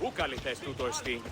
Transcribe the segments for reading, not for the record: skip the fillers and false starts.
Πού καλυθές τούτο εστί?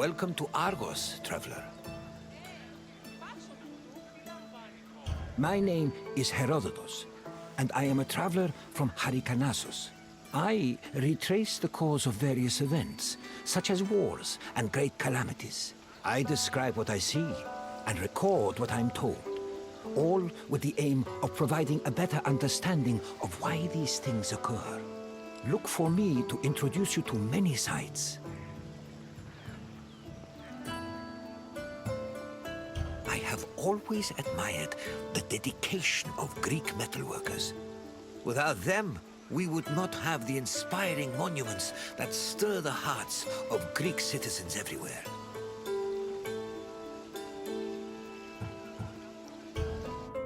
Welcome to Argos, traveler. My name is Herodotus, and I am a traveler from Hyrcanassus. I retrace the cause of various events, such as wars and great calamities. I describe what I see and record what I'm told, all with the aim of providing a better understanding of why these things occur. Look for me to introduce you to many sites. I have always admired the dedication of Greek metalworkers. Without them, we would not have the inspiring monuments that stir the hearts of Greek citizens everywhere.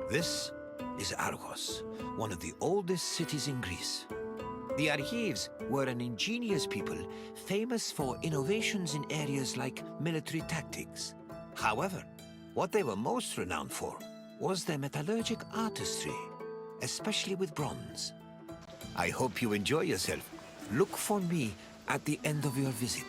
This is Argos, one of the oldest cities in Greece. The Argives were an ingenious people famous for innovations in areas like military tactics. However, what they were most renowned for was their metallurgic artistry, especially with bronze. I hope you enjoy yourself. Look for me at the end of your visit.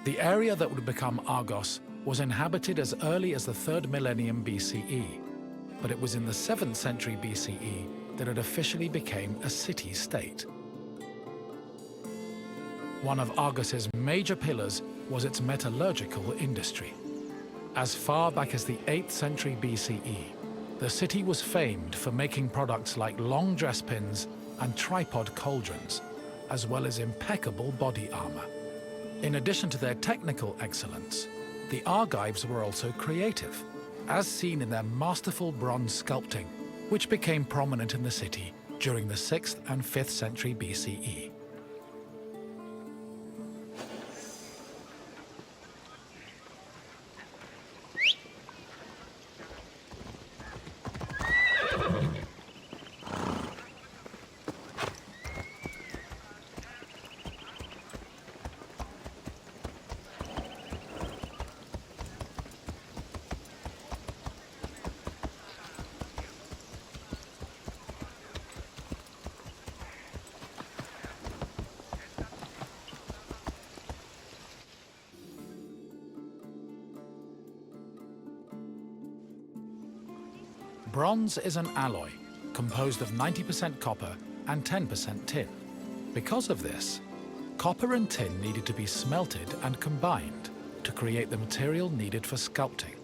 The area that would become Argos was inhabited as early as the 3rd millennium BCE, but it was in the 7th century BCE that it officially became a city-state. One of Argos's major pillars was its metallurgical industry. As far back as the 8th century BCE, the city was famed for making products like long dress pins and tripod cauldrons, as well as impeccable body armor. In addition to their technical excellence, the Argives were also creative, as seen in their masterful bronze sculpting, which became prominent in the city during the 6th and 5th century BCE. Bronze is an alloy composed of 90% copper and 10% tin. Because of this, copper and tin needed to be smelted and combined to create the material needed for sculpting.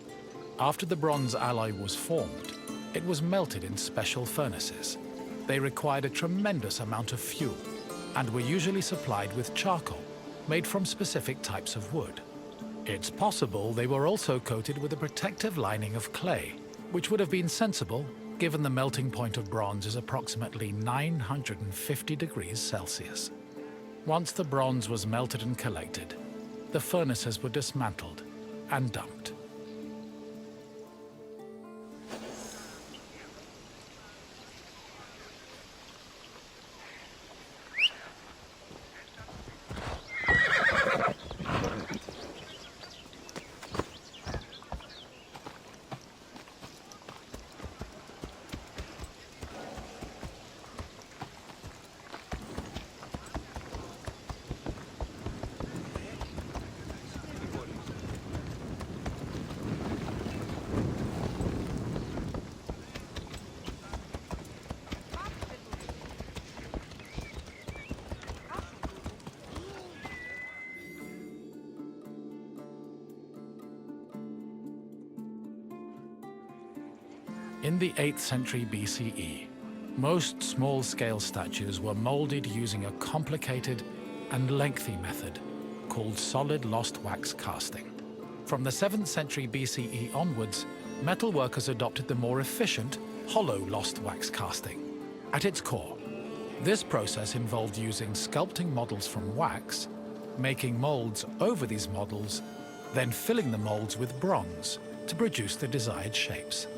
After the bronze alloy was formed, it was melted in special furnaces. They required a tremendous amount of fuel and were usually supplied with charcoal made from specific types of wood. It's possible they were also coated with a protective lining of clay, which would have been sensible given the melting point of bronze is approximately 950 degrees Celsius. Once the bronze was melted and collected, the furnaces were dismantled and dumped. In the 8th century BCE, most small-scale statues were molded using a complicated and lengthy method called solid lost wax casting. From the 7th century BCE onwards, metalworkers adopted the more efficient hollow lost wax casting. At its core, this process involved using sculpting models from wax, making molds over these models, then filling the molds with bronze to produce the desired shapes.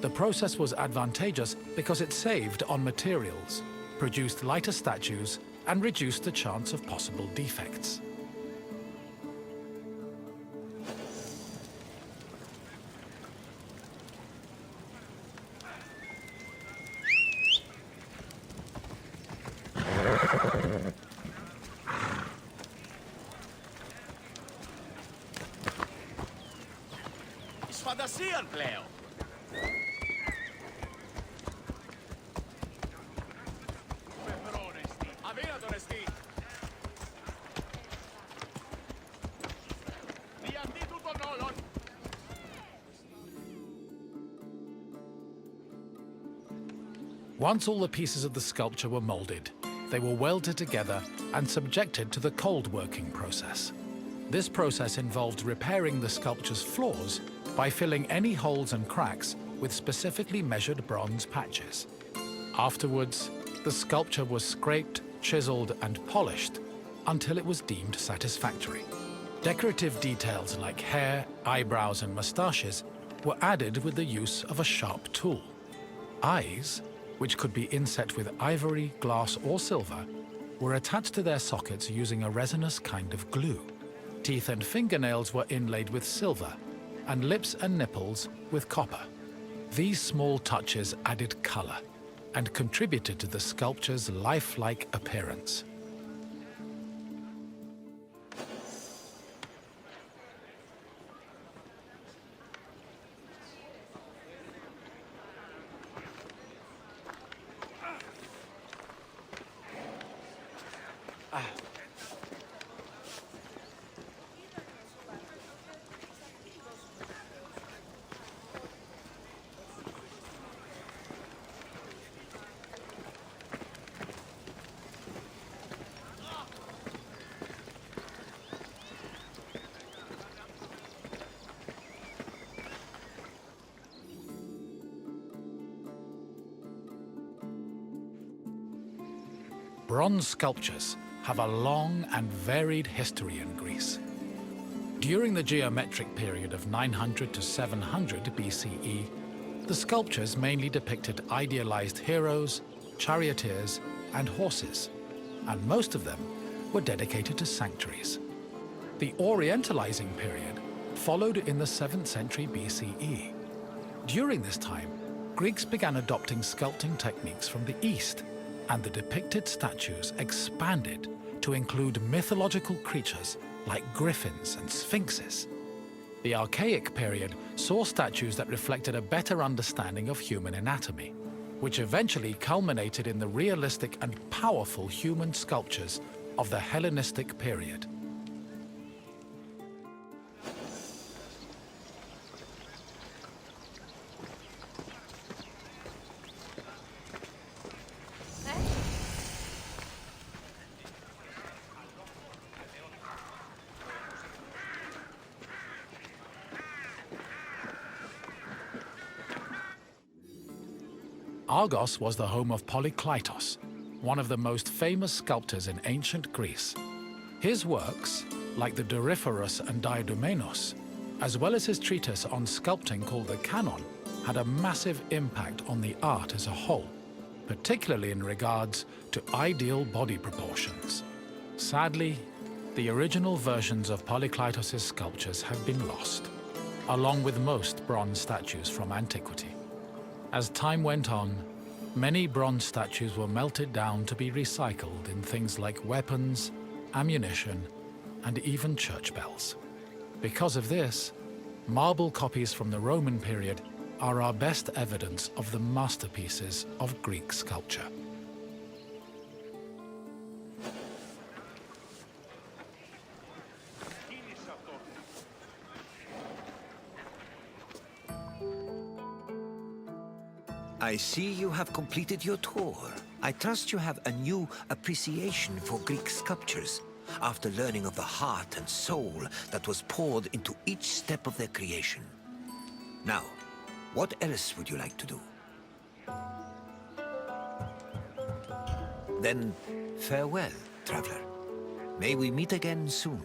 The process was advantageous because it saved on materials, produced lighter statues, and reduced the chance of possible defects. Σφαντασία πλέον. Πεπρόνεστη. Αδύνατον εστί. Διαντί τούτων όλων. Once all the pieces of the sculpture were molded, they were welded together and subjected to the cold working process. This process involved repairing the sculpture's flaws by filling any holes and cracks with specifically measured bronze patches. Afterwards, the sculpture was scraped, chiseled, and polished until it was deemed satisfactory. Decorative details like hair, eyebrows, and mustaches were added with the use of a sharp tool. Eyes, which could be inset with ivory, glass, or silver, were attached to their sockets using a resinous kind of glue. Teeth and fingernails were inlaid with silver, and lips and nipples with copper. These small touches added color and contributed to the sculpture's lifelike appearance. Bronze sculptures have a long and varied history in Greece. During the geometric period of 900 to 700 BCE, the sculptures mainly depicted idealized heroes, charioteers, and horses, and most of them were dedicated to sanctuaries. The Orientalizing period followed in the 7th century BCE. During this time, Greeks began adopting sculpting techniques from the East, and the depicted statues expanded to include mythological creatures like griffins and sphinxes. The Archaic period saw statues that reflected a better understanding of human anatomy, which eventually culminated in the realistic and powerful human sculptures of the Hellenistic period. Argos was the home of Polykleitos, one of the most famous sculptors in ancient Greece. His works, like the Doryphorus and Diadomenos, as well as his treatise on sculpting called the Canon, had a massive impact on the art as a whole, particularly in regards to ideal body proportions. Sadly, the original versions of Polykleitos' sculptures have been lost, along with most bronze statues from antiquity. As time went on, many bronze statues were melted down to be recycled in things like weapons, ammunition, and even church bells. Because of this, marble copies from the Roman period are our best evidence of the masterpieces of Greek sculpture. I see you have completed your tour. I trust you have a new appreciation for Greek sculptures, after learning of the heart and soul that was poured into each step of their creation. Now, what else would you like to do? Then, farewell, traveler. May we meet again soon.